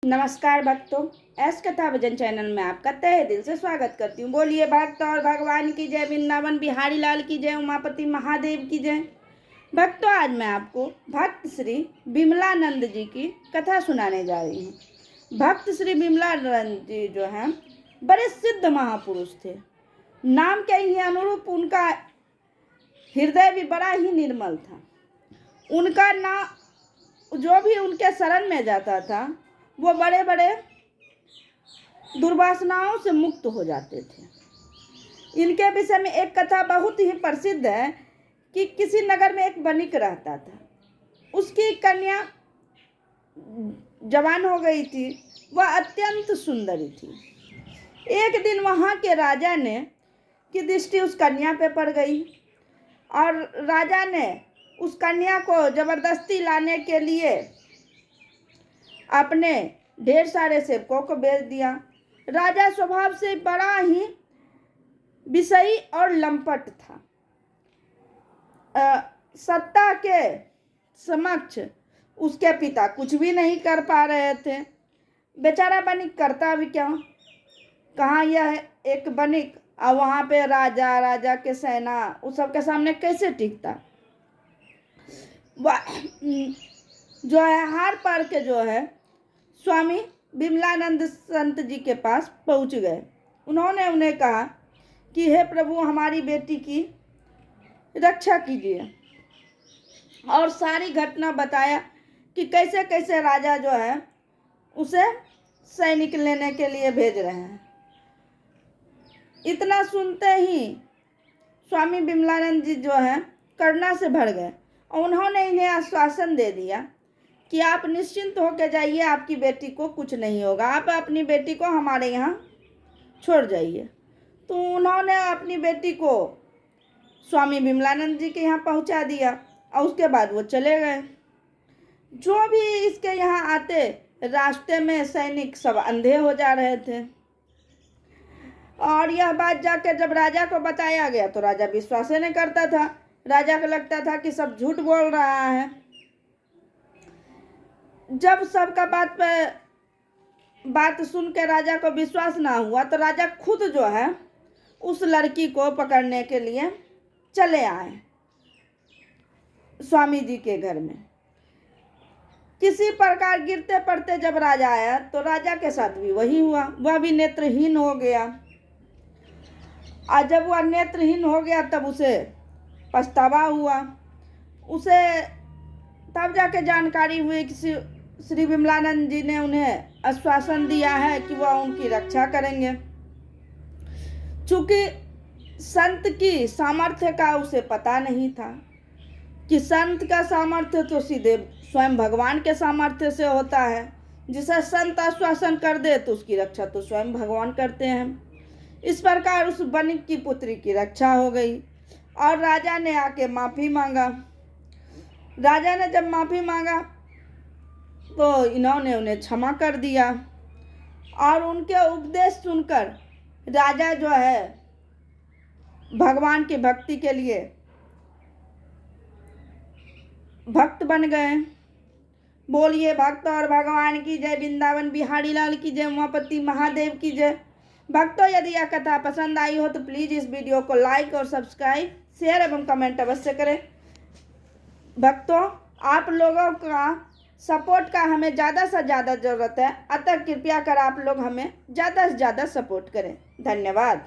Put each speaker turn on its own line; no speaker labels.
नमस्कार भक्तों, एस कथा भजन चैनल में आपका तहे दिल से स्वागत करती हूँ। बोलिए भक्त और भगवान की जय, वृंदावन बिहारी लाल की जय, उमापति महादेव की जय। भक्तों, आज मैं आपको भक्त श्री विमलानंद जी की कथा सुनाने जा रही हूँ। भक्त श्री विमलानंद जी जो हैं बड़े सिद्ध महापुरुष थे। नाम के ही अनुरूप उनका हृदय भी बड़ा ही निर्मल था। उनका नाम जो भी उनके शरण में जाता था वो बड़े बड़े दुर्वासनाओं से मुक्त हो जाते थे। इनके विषय में एक कथा बहुत ही प्रसिद्ध है कि किसी नगर में एक वणिक रहता था। उसकी कन्या जवान हो गई थी, वह अत्यंत सुंदरी थी। एक दिन वहाँ के राजा ने की दृष्टि उस कन्या पे पड़ गई और राजा ने उस कन्या को जबरदस्ती लाने के लिए अपने ढेर सारे सेवकों को भेज दिया। राजा स्वभाव से बड़ा ही विषयी और लंपट था। सत्ता के समक्ष उसके पिता कुछ भी नहीं कर पा रहे थे। बेचारा बनिक करता भी क्या, कहाँ यह एक बनिक और वहाँ पे राजा के सेना उस सब के सामने कैसे टिकता। जो है हार पार के जो है स्वामी विमलानंद संत जी के पास पहुंच गए। उन्होंने उन्हें कहा कि हे प्रभु, हमारी बेटी की रक्षा कीजिए, और सारी घटना बताया कि कैसे कैसे राजा जो है उसे सैनिक लेने के लिए भेज रहे हैं। इतना सुनते ही स्वामी विमलानंद जी जो है करुणा से भर गए और उन्होंने इन्हें आश्वासन दे दिया कि आप निश्चिंत होकर जाइए, आपकी बेटी को कुछ नहीं होगा, आप अपनी बेटी को हमारे यहाँ छोड़ जाइए। तो उन्होंने अपनी बेटी को स्वामी विमलानंद जी के यहाँ पहुँचा दिया और उसके बाद वो चले गए। जो भी इसके यहाँ आते रास्ते में सैनिक सब अंधे हो जा रहे थे। और यह बात जाकर जब राजा को बताया गया तो राजा विश्वास नहीं करता था। राजा को लगता था कि सब झूठ बोल रहा है। जब सबका बात सुन के राजा को विश्वास ना हुआ तो राजा खुद जो है उस लड़की को पकड़ने के लिए चले आए स्वामी जी के घर में। किसी प्रकार गिरते पड़ते जब राजा आया तो राजा के साथ भी वही हुआ, वह भी नेत्रहीन हो गया। और जब वह नेत्रहीन हो गया तब उसे पछतावा हुआ। उसे तब जाके जानकारी हुई कि श्री विमलानंद जी ने उन्हें आश्वासन दिया है कि वह उनकी रक्षा करेंगे। चूंकि संत की सामर्थ्य का उसे पता नहीं था कि संत का सामर्थ्य तो सीधे स्वयं भगवान के सामर्थ्य से होता है। जिसे संत आश्वासन कर दे तो उसकी रक्षा तो स्वयं भगवान करते हैं। इस प्रकार उस वणिक की पुत्री की रक्षा हो गई और राजा ने आके माफ़ी मांगा। राजा ने जब माफ़ी मांगा तो इन्होंने उन्हें क्षमा कर दिया और उनके उपदेश सुनकर राजा जो है भगवान की भक्ति के लिए भक्त बन गए। बोलिए भक्त और भगवान की जय, वृंदावन बिहारी लाल की जय, उमापति महादेव की जय। भक्तों, यदि यह कथा पसंद आई हो तो प्लीज़ इस वीडियो को लाइक और सब्सक्राइब, शेयर एवं कमेंट अवश्य करें। भक्तों, आप लोगों का सपोर्ट का हमें ज़्यादा से ज़्यादा ज़रूरत है, अतः कृपया कर आप लोग हमें ज़्यादा से ज़्यादा सपोर्ट करें। धन्यवाद।